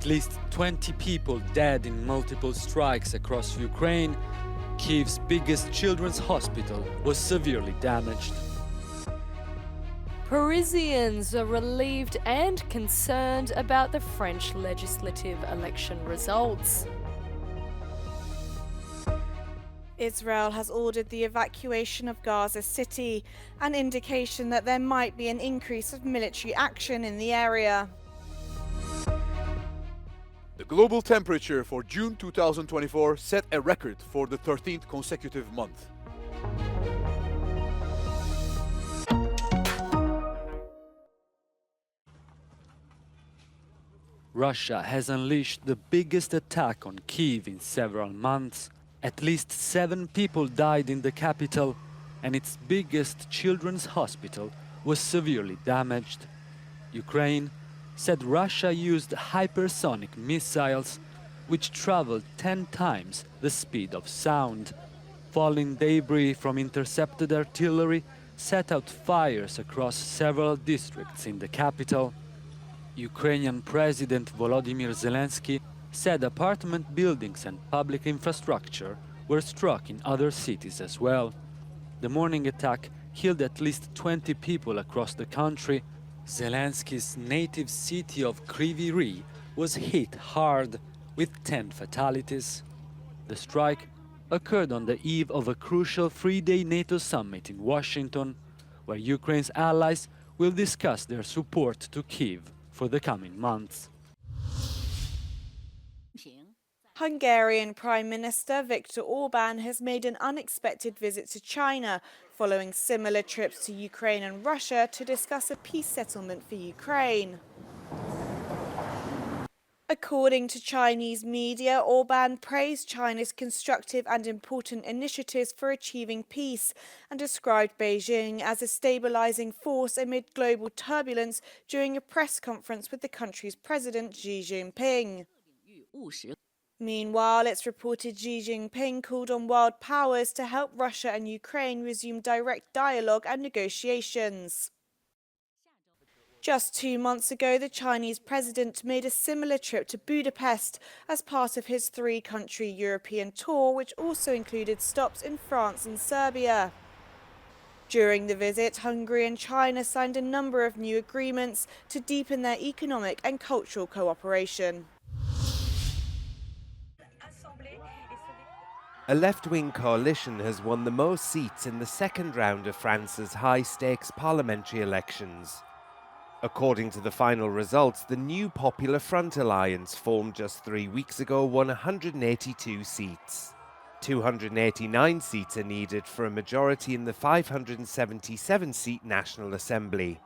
At least 20 people dead in multiple strikes across Ukraine. Kyiv's biggest children's hospital was severely damaged. Parisians are relieved and concerned about the French legislative election results. Israel has ordered the evacuation of Gaza City, an indication that there might be an increase of military action in the area. The global temperature for June 2024 set a record for the 13th consecutive month. Russia has unleashed the biggest attack on Kyiv in several months. At least 7 people died in the capital, and its biggest children's hospital was severely damaged. Ukraine said Russia used hypersonic missiles, which traveled 10 times the speed of sound. Falling debris from intercepted artillery set out fires across several districts in the capital. Ukrainian President Volodymyr Zelensky said apartment buildings and public infrastructure were struck in other cities as well. The morning attack killed at least 20 people across the country. Zelensky's native city of Kryvyi Rih was hit hard, with 10 fatalities. The strike occurred on the eve of a crucial 3-day NATO summit in Washington, where Ukraine's allies will discuss their support to Kyiv for the coming months. Hungarian Prime Minister Viktor Orbán has made an unexpected visit to China, following similar trips to Ukraine and Russia to discuss a peace settlement for Ukraine. According to Chinese media, Orbán praised China's constructive and important initiatives for achieving peace and described Beijing as a stabilizing force amid global turbulence during a press conference with the country's president Xi Jinping. Meanwhile, it's reported Xi Jinping called on world powers to help Russia and Ukraine resume direct dialogue and negotiations. Just 2 months ago, the Chinese president made a similar trip to Budapest as part of his 3-country European tour, which also included stops in France and Serbia. During the visit, Hungary and China signed a number of new agreements to deepen their economic and cultural cooperation. A left-wing coalition has won the most seats in the second round of France's high-stakes parliamentary elections. According to the final results, the new Popular Front alliance, formed just 3 weeks ago, won 182 seats. 289 seats are needed for a majority in the 577-seat National Assembly.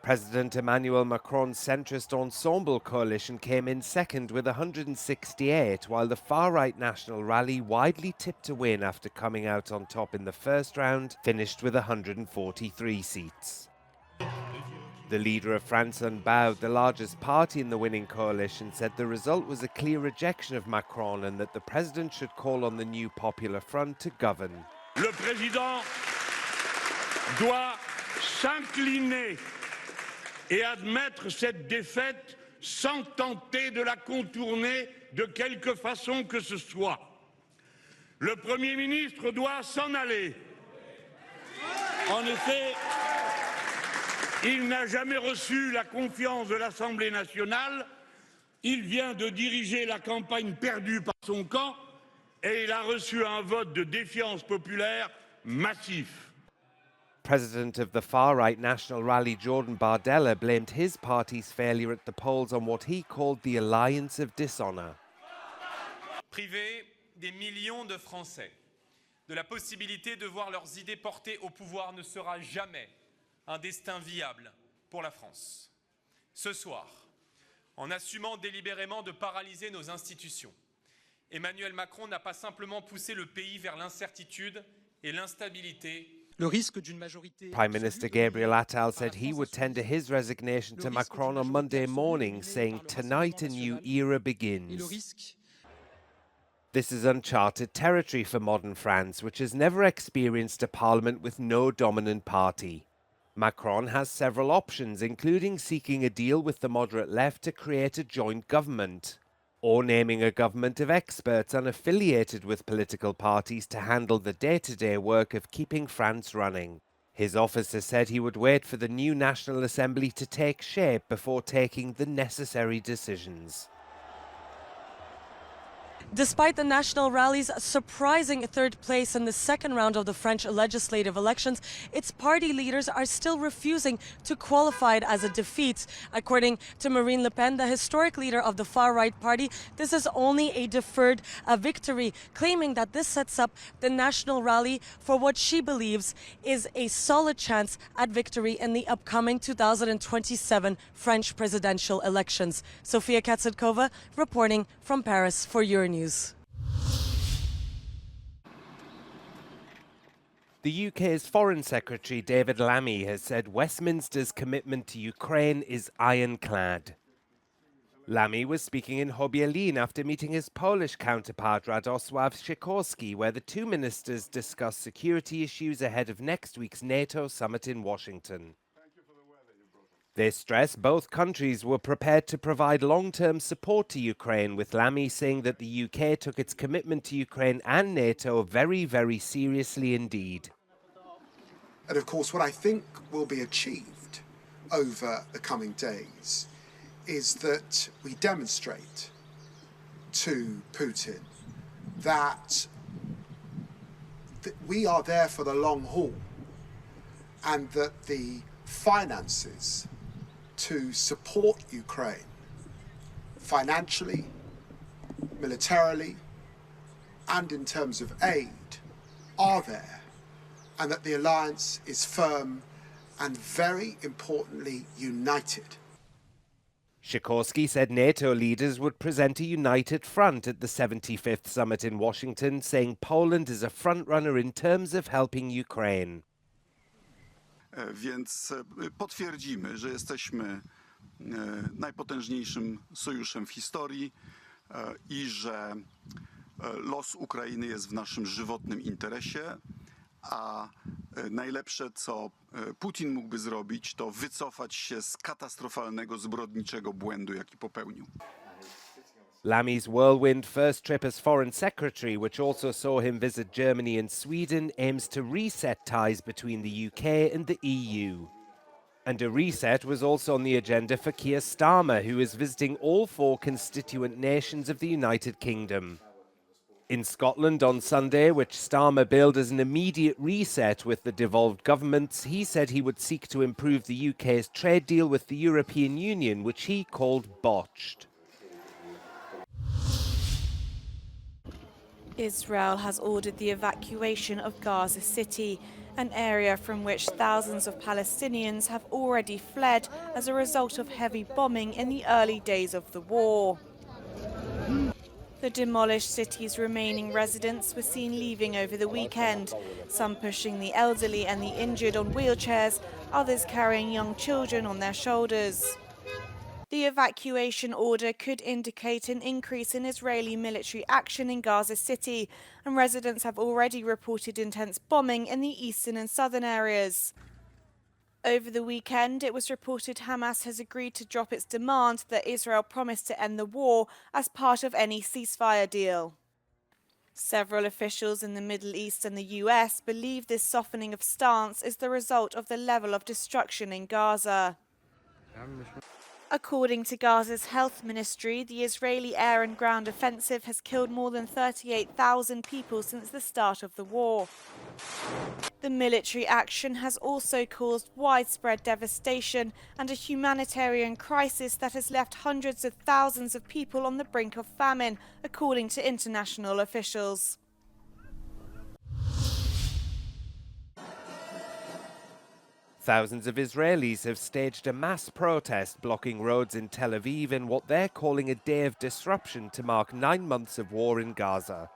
President Emmanuel Macron's centrist Ensemble coalition came in second with 168, while the far-right National Rally, widely tipped to win after coming out on top in the first round, finished with 143 seats. The leader of France Unbowed, the largest party in the winning coalition, said the result was a clear rejection of Macron and that the president should call on the new Popular Front to govern. Le président doit s'incliner et admettre cette défaite sans tenter de la contourner de quelque façon que ce soit. Le Premier ministre doit s'en aller. En effet, il n'a jamais reçu la confiance de l'Assemblée nationale. Il vient de diriger la campagne perdue par son camp et il a reçu un vote de défiance populaire massif. President of the far-right National Rally, Jordan Bardella, blamed his party's failure at the polls on what he called the alliance of dishonor. Priver des millions de Français de la possibilité de voir leurs idées portées au pouvoir ne sera jamais un destin viable pour la France. Ce soir, en assumant délibérément de paralyser nos institutions, Emmanuel Macron n'a pas simplement poussé le pays vers l'incertitude et l'instabilité. Prime Minister Gabriel Attal said he would tender his resignation to Macron on Monday morning, saying tonight a new era begins. This is uncharted territory for modern France, which has never experienced a parliament with no dominant party. Macron has several options, including seeking a deal with the moderate left to create a joint government, or naming a government of experts unaffiliated with political parties to handle the day-to-day work of keeping France running. His officer said he would wait for the new National Assembly to take shape before taking the necessary decisions. Despite the National Rally's surprising third place in the second round of the French legislative elections, its party leaders are still refusing to qualify it as a defeat. According to Marine Le Pen, the historic leader of the far-right party, this is only a deferred victory, claiming that this sets up the National Rally for what she believes is a solid chance at victory in the upcoming 2027 French presidential elections. Sofia Katsatkova reporting from Paris for Euronews. The UK's Foreign Secretary David Lammy has said Westminster's commitment to Ukraine is ironclad. Lammy was speaking in Hobielin after meeting his Polish counterpart Radosław Sikorski, where the two ministers discussed security issues ahead of next week's NATO summit in Washington. They stressed both countries were prepared to provide long-term support to Ukraine, with Lammy saying that the UK took its commitment to Ukraine and NATO very, very seriously indeed. And of course, what I think will be achieved over the coming days is that we demonstrate to Putin that we are there for the long haul and that the finances to support Ukraine financially, militarily, and in terms of aid are there, and that the alliance is firm and, very importantly, united. Sikorski said NATO leaders would present a united front at the 75th summit in Washington, saying Poland is a frontrunner in terms of helping Ukraine. Więc potwierdzimy, że jesteśmy najpotężniejszym sojuszem w historii i że los Ukrainy jest w naszym żywotnym interesie, a najlepsze, co Putin mógłby zrobić, to wycofać się z katastrofalnego, zbrodniczego błędu, jaki popełnił. Lammy's whirlwind first trip as Foreign Secretary, which also saw him visit Germany and Sweden, aims to reset ties between the UK and the EU. And a reset was also on the agenda for Keir Starmer, who is visiting all four constituent nations of the United Kingdom. In Scotland on Sunday, which Starmer billed as an immediate reset with the devolved governments, he said he would seek to improve the UK's trade deal with the European Union, which he called botched. Israel has ordered the evacuation of Gaza City, an area from which thousands of Palestinians have already fled as a result of heavy bombing in the early days of the war. The demolished city's remaining residents were seen leaving over the weekend, some pushing the elderly and the injured on wheelchairs, others carrying young children on their shoulders. The evacuation order could indicate an increase in Israeli military action in Gaza City, and residents have already reported intense bombing in the eastern and southern areas. Over the weekend, it was reported Hamas has agreed to drop its demand that Israel promised to end the war as part of any ceasefire deal. Several officials in the Middle East and the US believe this softening of stance is the result of the level of destruction in Gaza. According to Gaza's health ministry, the Israeli air and ground offensive has killed more than 38,000 people since the start of the war. The military action has also caused widespread devastation and a humanitarian crisis that has left hundreds of thousands of people on the brink of famine, according to international officials. Thousands of Israelis have staged a mass protest blocking roads in Tel Aviv in what they're calling a day of disruption to mark 9 months of war in Gaza.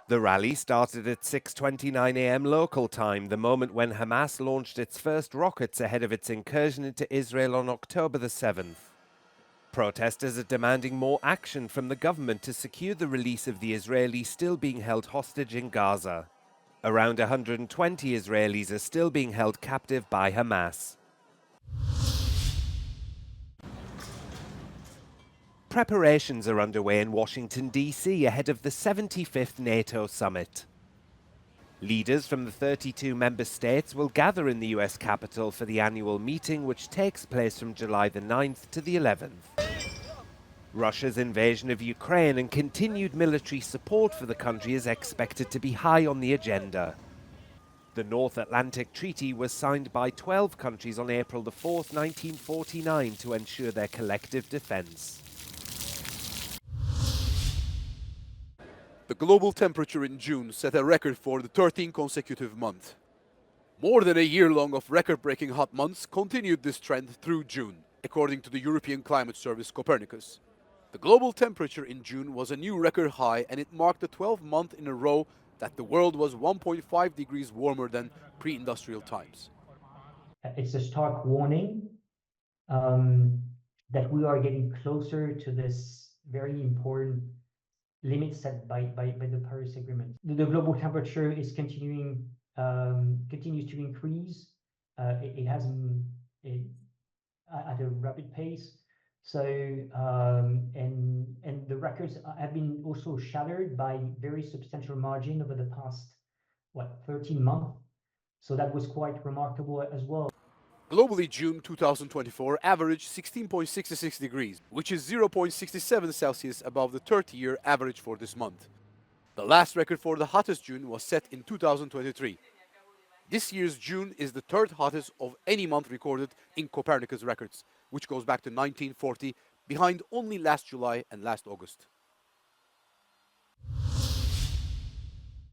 The rally started at 6:29 a.m. local time, the moment when Hamas launched its first rockets ahead of its incursion into Israel on October the 7th. Protesters are demanding more action from the government to secure the release of the Israelis still being held hostage in Gaza. Around 120 Israelis are still being held captive by Hamas. Preparations are underway in Washington, D.C. ahead of the 75th NATO summit. Leaders from the 32 member states will gather in the US Capitol for the annual meeting, which takes place from July the 9th to the 11th. Russia's invasion of Ukraine and continued military support for the country is expected to be high on the agenda. The North Atlantic Treaty was signed by 12 countries on April the 4th, 1949 to ensure their collective defense. The global temperature in June set a record for the 13th consecutive month. More than a year long of record-breaking hot months continued this trend through June, according to the European Climate Service Copernicus. The global temperature in June was a new record high, and it marked the 12th month in a row that the world was 1.5 degrees warmer than pre-industrial times. It's a stark warning that we are getting closer to this very important limit set by the Paris Agreement. The global temperature is continues to increase. It has at a rapid pace. So and the records have been also shattered by very substantial margin over the past 13 months. So that was quite remarkable as well. Globally, June 2024 averaged 16.66 degrees, which is 0.67 Celsius above the 30-year average for this month. The last record for the hottest June was set in 2023. This year's June is the third hottest of any month recorded in Copernicus records, which goes back to 1940, behind only last July and last August.